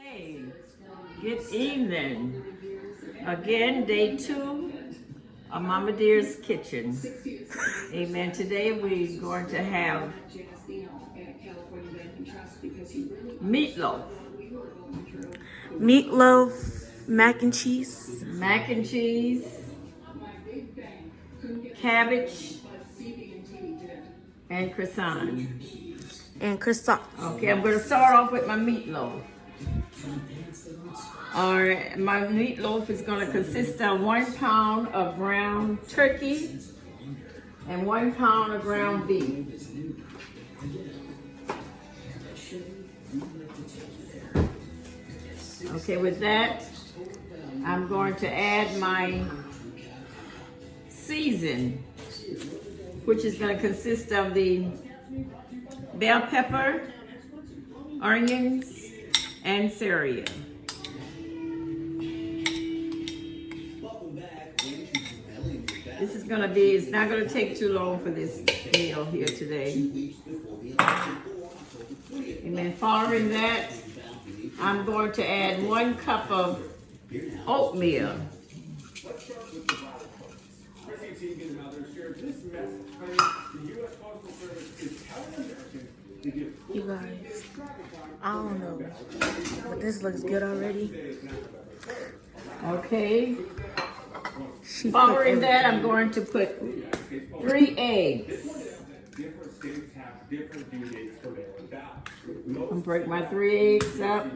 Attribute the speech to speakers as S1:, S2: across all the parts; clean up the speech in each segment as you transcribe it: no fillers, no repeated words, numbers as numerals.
S1: Hey, good evening. Again, day 2 of Mama Dear's Kitchen. Amen. Today we're going to have meatloaf.
S2: Meatloaf, mac and cheese.
S1: Mac and cheese, cabbage, and croissant.
S2: And croissant.
S1: Okay, I'm going to start off with my meatloaf. Alright, my meatloaf is going to consist of 1 pound of ground turkey and 1 pound of ground beef. Okay, with that, I'm going to add my season, which is going to consist of the bell pepper, onions, and celery. This is going to be, it's not going to take too long for this meal here today. And then following that, I'm going to add 1 cup of oatmeal.
S2: You guys, I don't know, but this looks good already.
S1: Okay. Following that, I'm going to put 3 eggs. I'm going to break my 3 eggs up.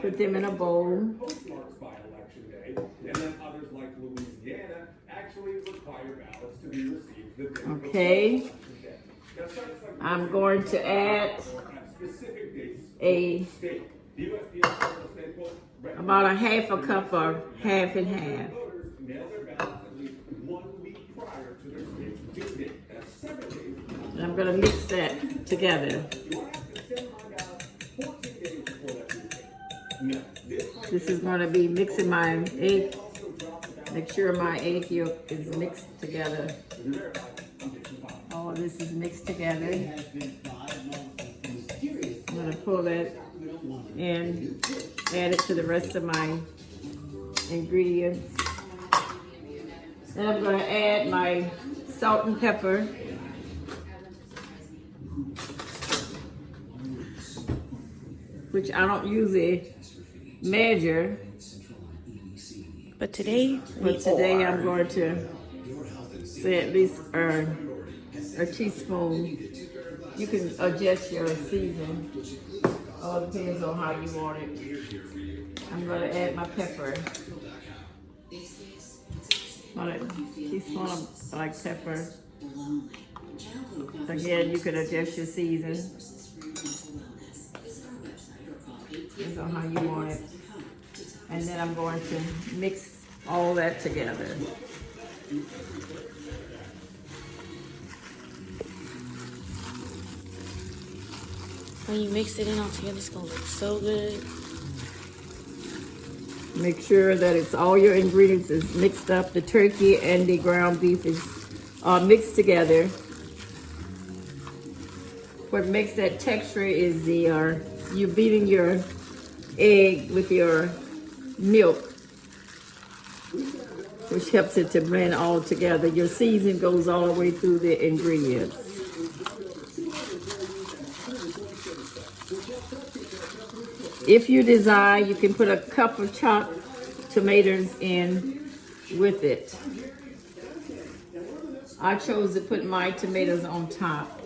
S1: Put them in a bowl. Okay. I'm going to add about a half a cup or half and half. And I'm going to mix that together. This is going to be mixing my egg. Make sure my egg yolk is mixed together. All this is mixed together. I'm going to pull that and add it to the rest of my ingredients. Then I'm going to add my salt and pepper. Which I don't usually measure.
S2: But today
S1: I'm going to say at least a teaspoon. You can adjust your season. All depends on how you want it. I'm going to add my pepper. About a teaspoon of black pepper. Again, you can adjust your season. Depends on how you want it. And then I'm going to mix all that together.
S2: when you mix it in all together, it's gonna look so good.
S1: Make sure that it's all your ingredients is mixed up. The turkey and the ground beef is mixed together. What makes that texture is the you beating your egg with your milk, which helps it to blend all together. Your seasoning goes all the way through the ingredients. If you desire, you can put a cup of chopped tomatoes in with it. I chose to put my tomatoes on top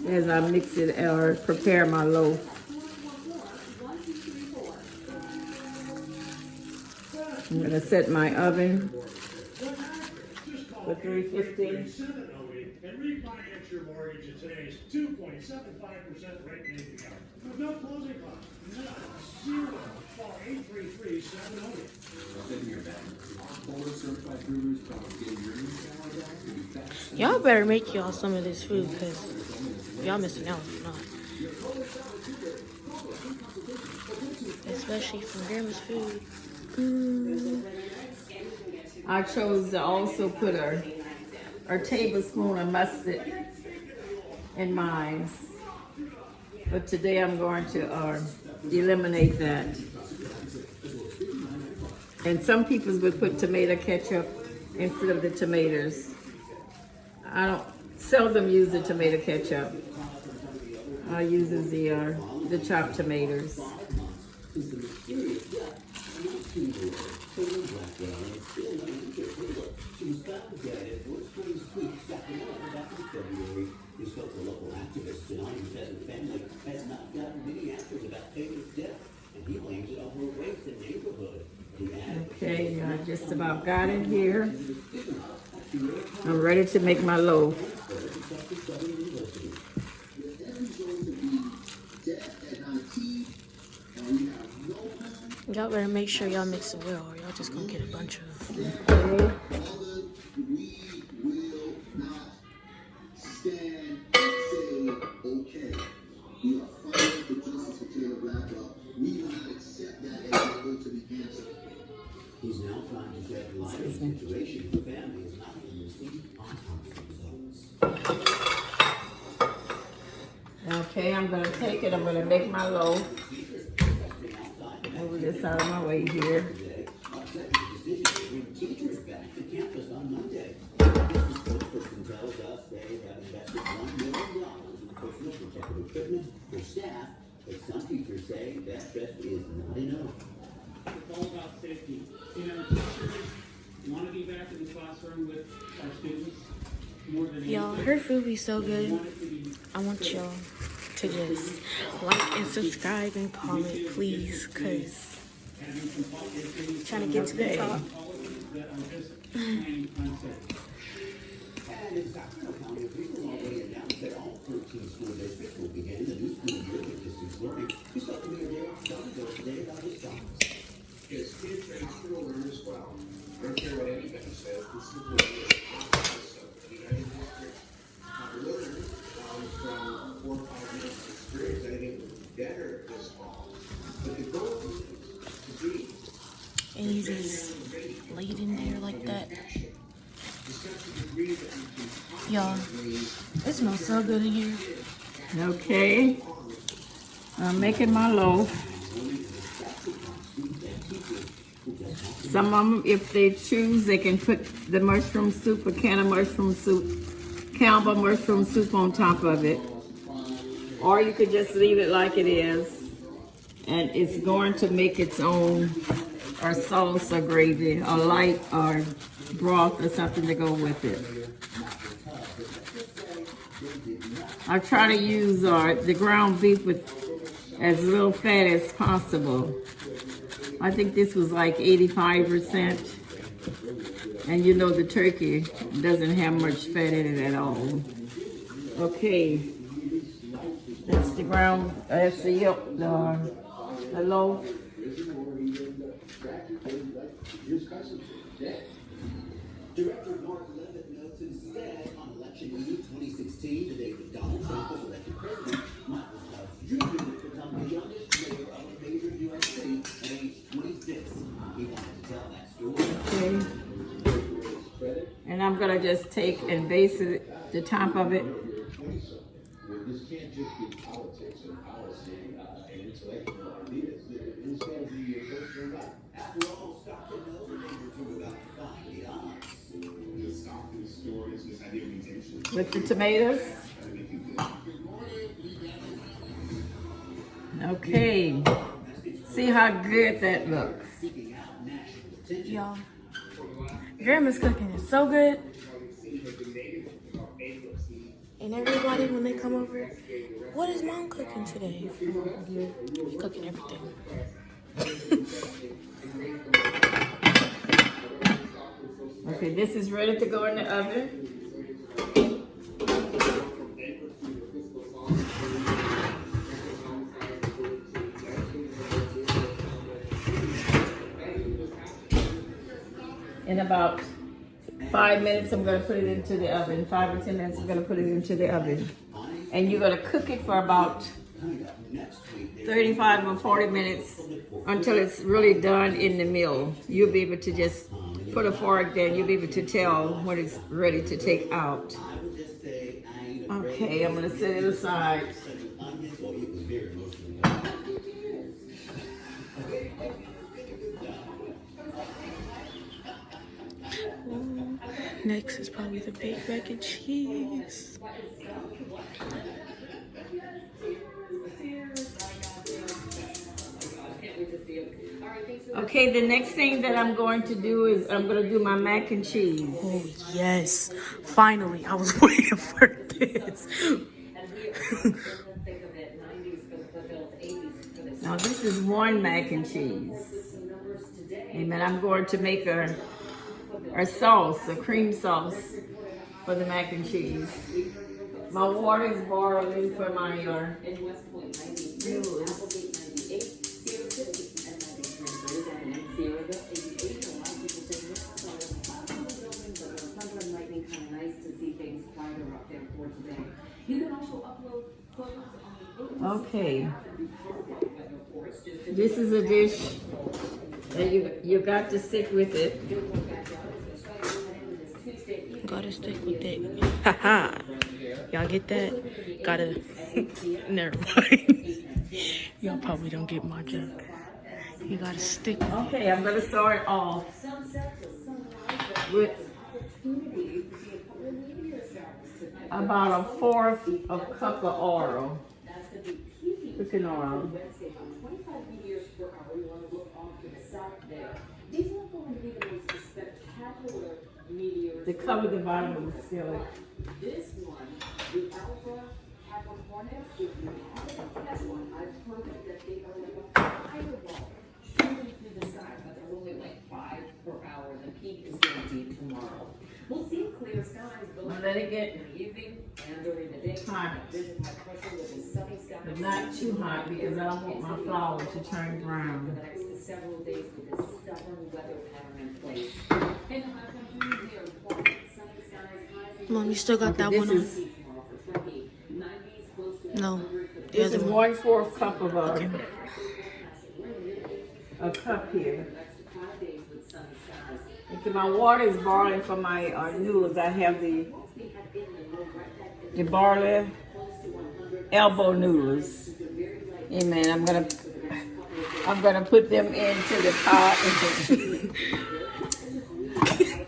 S1: as I mix it or prepare my loaf. I'm going to set my oven for 350.
S3: And refinance your mortgage at today's 2.75% rate making out. With no closing costs. No, zero. Call 833-700.
S2: Y'all better make y'all some of this food, because y'all missing out if you're not. Especially from Grandma's food.
S1: I chose to also put a tablespoon of mustard in mine. But today I'm going to eliminate that. And some people would put tomato ketchup instead of the tomatoes. I don't seldom use the tomato ketchup. I use the chopped tomatoes. Okay, I just about got it here. I'm ready to make my loaf.
S2: Y'all better make sure y'all mix it well, or y'all just gonna get a bunch of.
S1: Okay.
S4: He's now trying to get a life situation. The family is not in receipt on results.
S1: Okay, I'm gonna take it. I'm gonna make my loaf. Move this out of my way here.
S4: Teachers back to campus on Monday. The spokesperson tells us they have invested $1 million in personal protective equipment for staff, but some teachers say that just is not enough.
S5: It's all about safety. You know, teachers want to be back in the classroom with our students more than
S2: Y'all,
S5: anything.
S2: her food be so
S5: We
S2: good.
S5: want it to be
S2: I want y'all to just like and subscribe and comment, please, cause
S5: having some policies
S2: trying to get to the top.
S5: that are just plain unsafe.
S4: And in Sacramento County, officials already announced that all 13 school districts will begin the new school year with distance learning. We spoke to Mayor Dale Stoneville today about his thoughts.
S6: His kids are hospital learn as well. I don't care what anybody says, this is what it is. So, the United District learners from 4 or 5 years of experience, I think it would be better this fall. But the goal is to be
S2: And you just laid in there like that. Y'all, it smells so good in here.
S1: Okay, I'm making my loaf. Some of them, if they choose, they can put the mushroom soup, a can of mushroom soup, Campbell mushroom soup on top of it. Or you could just leave it like it is. And it's going to make its own, or sauce or gravy, or light, or broth, or something to go with it. I try to use the ground beef with as little fat as possible. I think this was like 85%. And you know the turkey doesn't have much fat in it at all. Okay, that's the ground, that's the yolk, the loaf.
S4: Director Mark Levitt notes instead on election eve 2016, the day that Donald Trump was elected president, Michael Jr. would become the youngest mayor of a major U.S. city at age 26. He wanted to tell that story.
S1: Okay. And I'm gonna just take and base it, the top of it.
S6: This can't just be politics and policy and intellectual ideas. This has to be a personal life.
S4: After all, Stockton knows a thing or two about defying the odds.
S6: The Stockton stories, this idea of mutation.
S1: With the tomatoes. Okay. See how good that looks.
S2: Y'all, Grandma's cooking is so good. And everybody, when they come over, what is Mom cooking today? Cooking everything.
S1: Okay, this is ready to go in the oven. In about 5 minutes, I'm gonna put it into the oven. 5 or 10 minutes, I'm gonna put it into the oven. And you're gonna cook it for about 35 or 40 minutes until it's really done in the middle. You'll be able to just put a fork there and you'll be able to tell when it's ready to take out.
S4: I would just say, I ain't
S1: Okay, I'm gonna set it aside.
S2: Next is probably the baked mac and cheese.
S1: Okay, the next thing that I'm going to do is I'm gonna do my mac and cheese.
S2: Oh yes, finally! I was waiting for this.
S1: Now this is one mac and cheese. Amen. I'm going to make a sauce, a cream sauce for the mac and cheese. My water is boiling for my noodles. Okay. This is a dish that you got to stick with it.
S2: Gotta stick with it. Haha. Y'all get that? Gotta. Never mind. Y'all probably don't get my joke. You gotta stick with it.
S1: Okay, I'm gonna start off with about 1/4 cup of oil, cooking oil. To cover the bottom of the skillet. Let it get hot, but not too hot because I don't want my flour to turn brown.
S2: Mom, you still got that
S1: This
S2: one on?
S1: is
S2: No. The
S1: this
S2: other
S1: is
S2: one.
S1: 1/4 cup of
S2: Okay.
S1: a cup here. Okay, my water is boiling for my noodles. I have the barley elbow noodles. Amen. I'm gonna put them into the pot.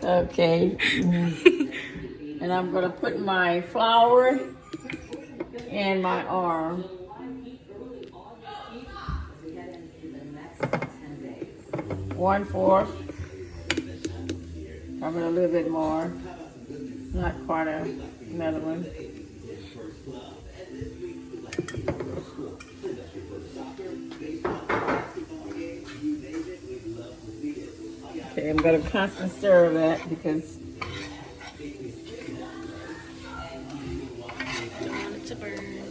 S1: Okay. And I'm gonna put my flour and my arm. 1/4. Probably a little bit more. Not quite another one. Okay, I'm gonna constantly stir that because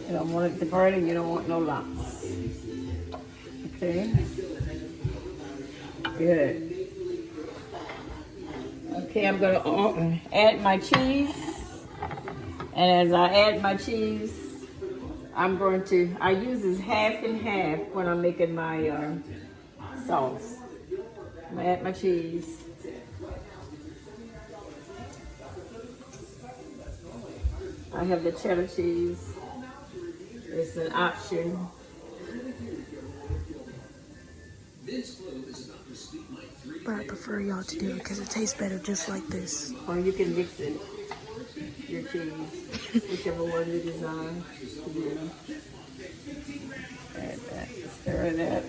S1: you don't want it to burn and you don't want no lumps. Okay. Good. Okay, I'm gonna add my cheese. And as I add my cheese, I use this half and half when I'm making my sauce. I'm gonna add my cheese. I have the cheddar cheese. It's an option.
S2: But I prefer y'all to do it because it tastes better just like this.
S1: Or you can mix it, your cheese, whichever one you desire to do. Add that, stir that.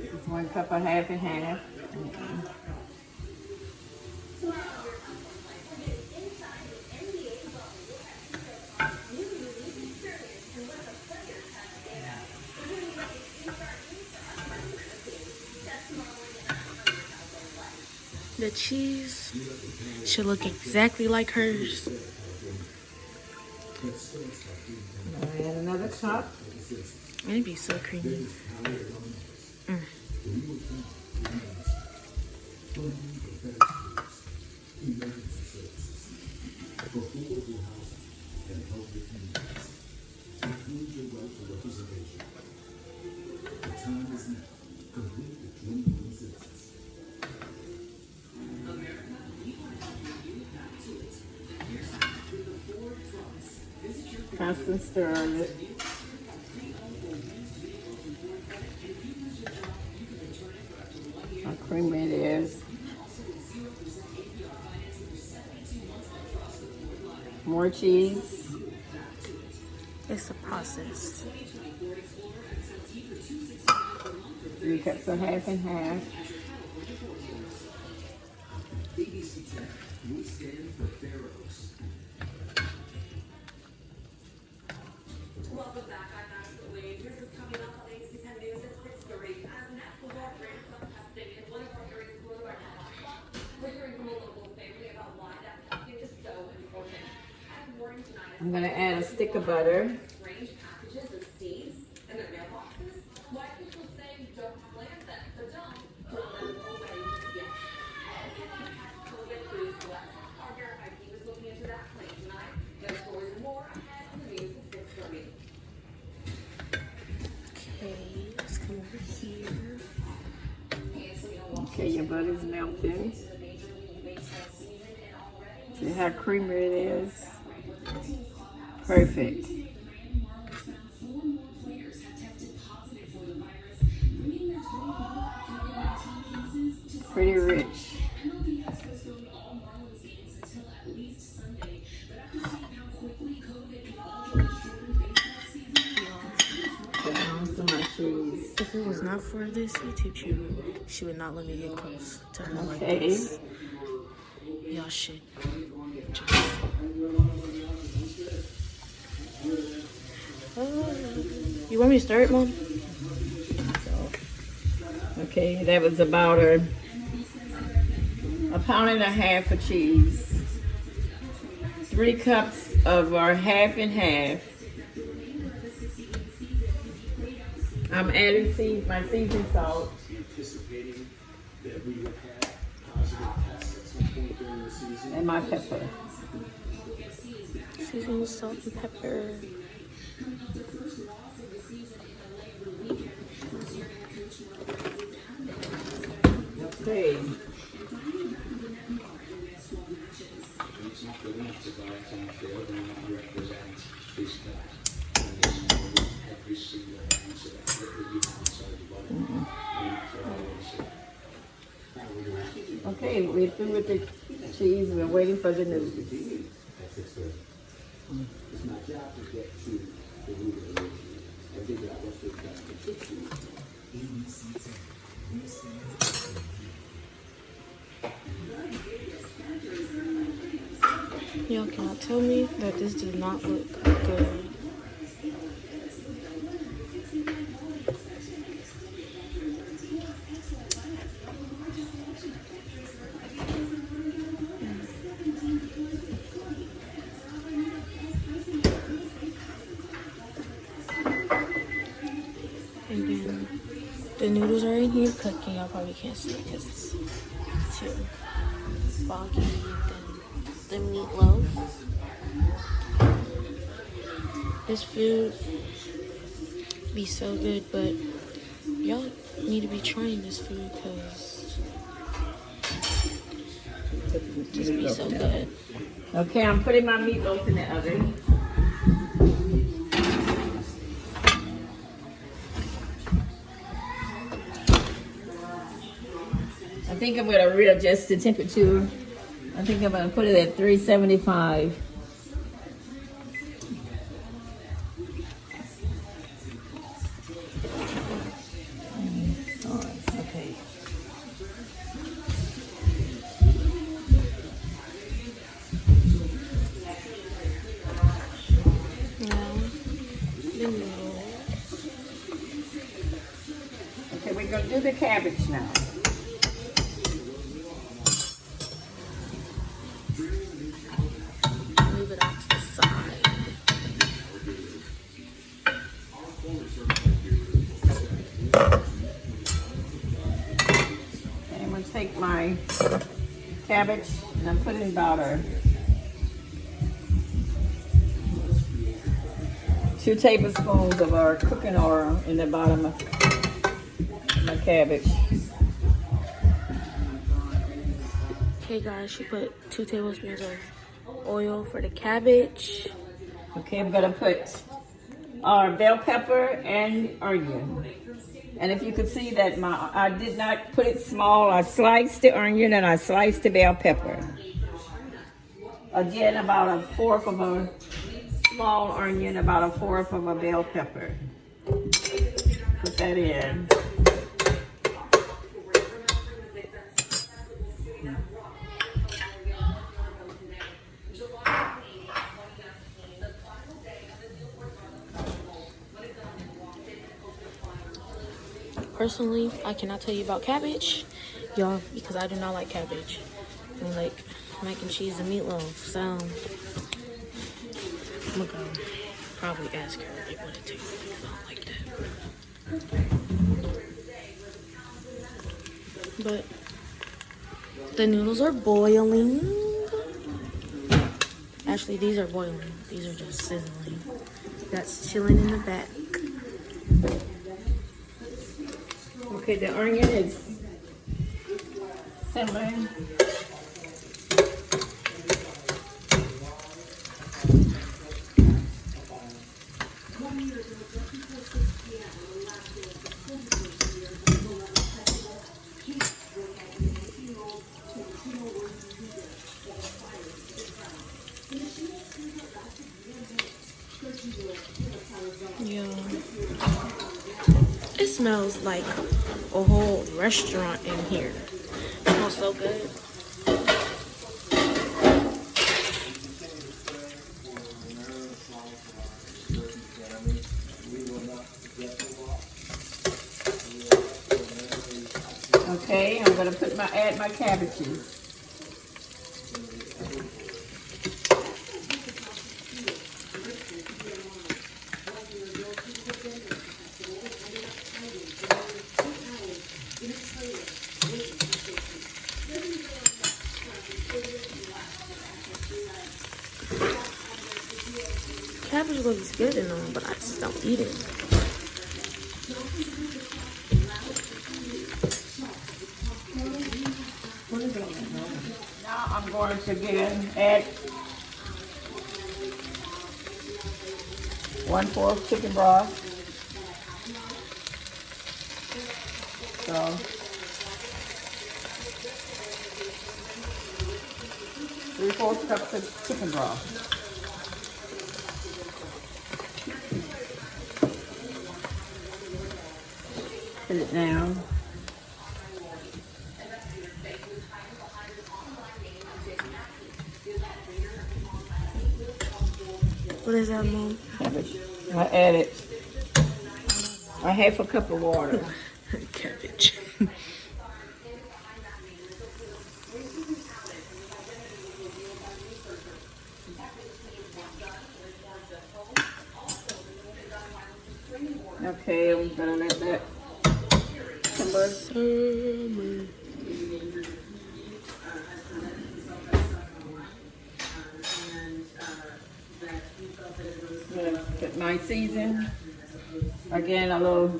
S1: It's 1 cup of half and half.
S2: The cheese should look exactly like hers.
S1: I'll add another cup.
S2: It'd be so creamy.
S4: Include your right to representation. The time is now. Complete the 21 census.
S1: Constant stir of it. How creamy it is. More cheese.
S2: It's a process.
S1: 3 cups of half and half.
S4: ABC 10, we stand for Pharaohs.
S7: Welcome back. I'm Ashley Williams. This is coming up on ABC 10 News at 6:30. As national guard rates up testing in one of our areas of Florida, we're hearing from a local family about why that testing is so important. I'm warning tonight.
S1: I'm gonna add a stick of butter.
S7: Strange packages and seeds in their mailboxes. Why people say don't plant them, but don't throw them away yet. COVID News West. Our verified team is looking into that claim tonight. Those stories and more ahead on the news at 6:30.
S2: Okay, let's come over here.
S1: Okay, your butter's melting. See how creamy it is? Perfect. Pretty rich. Put on some of my cheese.
S2: If it was not for this YouTube channel, she would not let me get close to her like
S1: Okay.
S2: this. Y'all should just... You want me to stir it, Mom?
S1: Okay, that was about a pound and a half of cheese. 3 cups of our half and half. I'm adding my seasoned salt.
S6: Anticipating that we would have positive tests at some point during the season.
S1: And my pepper.
S2: Seasoning salt and pepper.
S1: Okay. Okay, we're through with the cheese. We're waiting for the noodles.
S4: It's my job to get to the root of the issue and figure out what's the best to fix it. ABC 10, we stand for
S2: Y'all cannot tell me that this does not look good. And then the noodles are in here cooking. Y'all probably can't see because it's too foggy. Then the meatloaf. This food be so good, but y'all need to be trying this food because it just be so good.
S1: Okay, I'm putting my meatloaf in the oven. I think I'm going to readjust the temperature. I think I'm going to put it at 375. Okay.
S2: Now, the noodles.
S1: Okay, we're going to do the cabbage now.
S2: Move it off to the side.
S1: Okay, I'm going to take my cabbage and I'm putting about a 2 tablespoons of our cooking oil in the bottom of my cabbage.
S2: Okay, guys, she put 2 tablespoons of oil for the cabbage.
S1: Okay, I'm gonna put our bell pepper and onion. And if you could see that I did not put it small. I sliced the onion and I sliced the bell pepper. Again, about 1/4 of a small onion, about 1/4 of a bell pepper. Put that in.
S2: Personally, I cannot tell you about cabbage, y'all, because I do not like cabbage. I like mac and cheese and meatloaf, so I'm gonna go probably ask her what it tastes like, because I don't like that. But the noodles are boiling. Actually, these are boiling. These are just sizzling. That's chilling in the back.
S1: Okay, the onion is simmering.
S2: Yeah. It smells like a whole restaurant in here. It smells so good.
S1: Okay, I'm gonna add my cabbages.
S2: Cabbage looks good in them, but I just don't eat it.
S1: Now I'm going to add 1/4 chicken broth. So 3/4 cups of chicken broth. Put it down.
S2: What is that, Mom?
S1: Cabbage. I added a 1/2 cup of water.
S2: Cabbage.
S1: Okay, I'm gonna let that simmer. I'm gonna put my season. Again, a little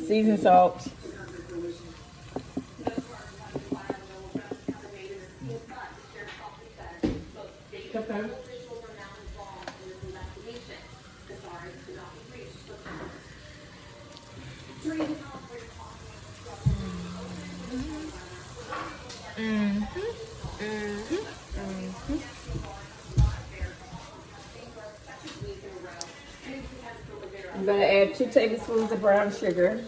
S1: seasoned salt. Pepper. I'm going to add 2 tablespoons of brown sugar.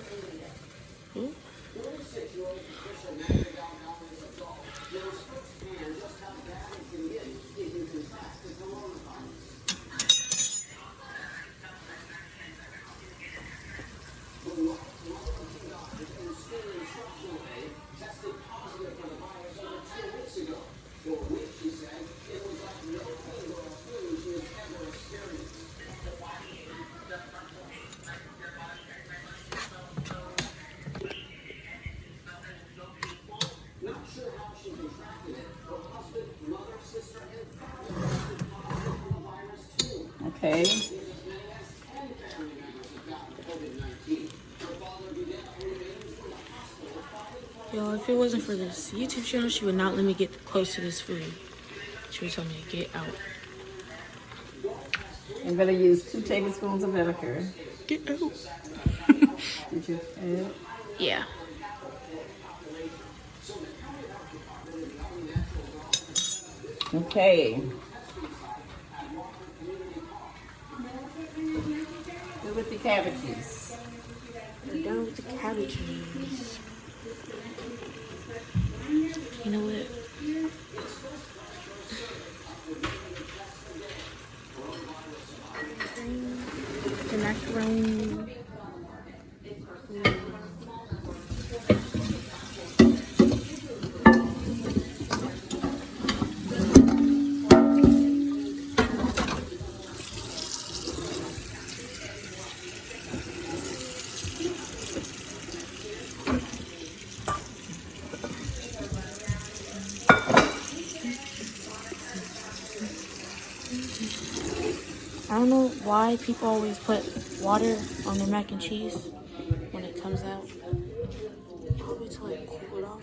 S1: Okay.
S2: Yo, if it wasn't for this YouTube channel, she would not let me get close to this food. She would tell me to get out.
S1: I'm gonna use 2 tablespoons of vinegar.
S2: Get out.
S1: Did you add?
S2: Yeah.
S1: Okay. Go with the cabbages.
S2: We're done with the cabbages. You know what? The macaroni. I don't know why people always put water on their mac and cheese when it comes out. Probably to like cool it off.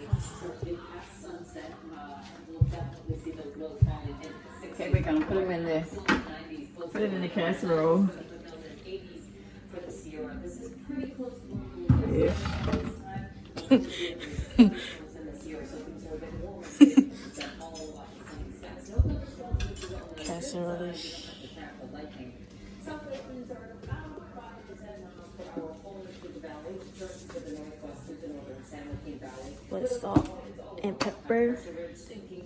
S1: Okay, we're gonna put it in the casserole. Yeah.
S2: Casserole-ish. With salt and pepper.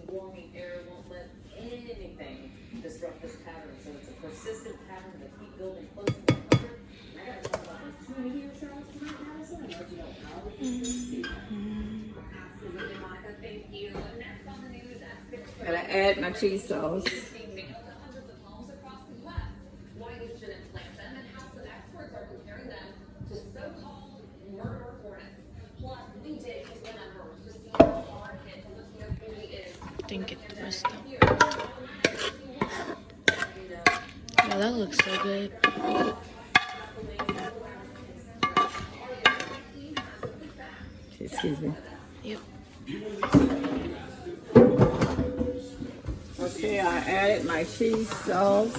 S7: Warming air won't let anything disrupt this pattern. So it's a persistent pattern that keep building closer to 100. I gotta talk about those 2 meteor showers tonight, Madison, and let you know how we can see them. Absolutely, Monica. Thank you. And next on the news,
S1: I'm gonna add my cheese sauce.
S7: being mailed to hundreds of homes across the U.S. Why you shouldn't plant them and how some experts are comparing them to so-called murder hornets. Plus, we dig into the numbers to see how hard hit Louisiana really is.
S2: Didn't get the rest up. Yeah, that looks so good.
S1: Excuse me.
S2: Yep.
S1: Okay, I added my cheese sauce.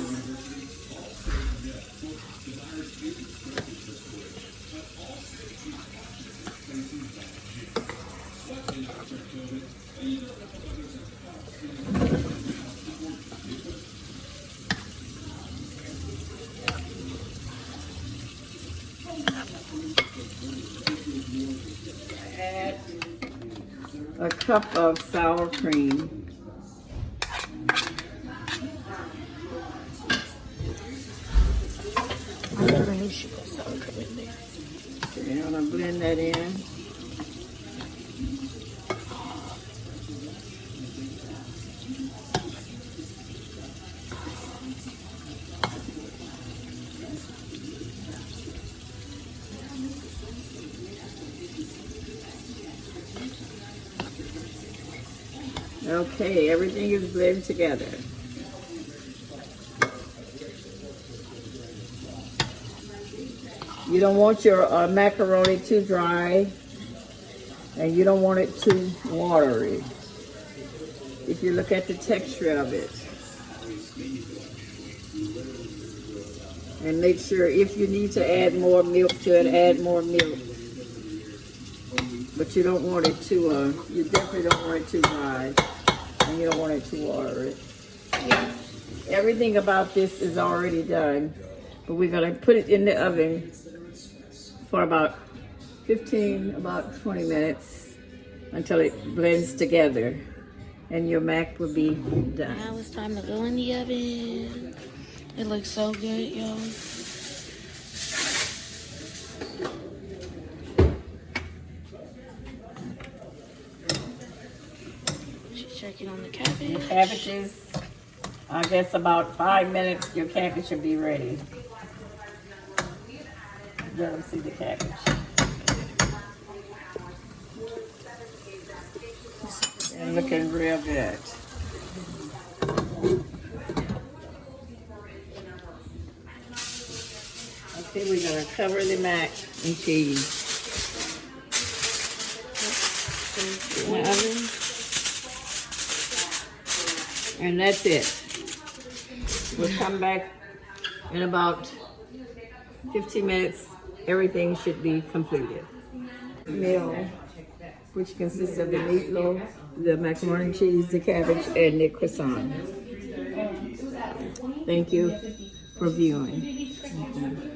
S1: Add a cup of sour cream.
S2: I never knew she put sour cream in there.
S1: Okay, I'm gonna blend that in. Okay, everything is blended together. You don't want your macaroni too dry, and you don't want it too watery. If you look at the texture of it. And make sure if you need to add more milk to it, add more milk. But you don't want it too, you definitely don't want it too dry, and you don't want it too watery.
S2: Yeah.
S1: Everything about this is already done, but we're gonna put it in the oven for about 20 minutes until it blends together, and your mac will be done.
S2: Now it's time to go in the oven. It looks so good, y'all. She's checking on the cabbage.
S1: Cabbages, I guess about 5 minutes, your cabbage should be ready. Let them see the cabbage. And looking real good. Okay, we're gonna cover the mac and cheese. in the oven. And that's it. We'll come back in about 15 minutes. Everything should be completed. Meal, which consists of the meatloaf, the macaroni and cheese, the cabbage, and the croissant. Thank you for viewing.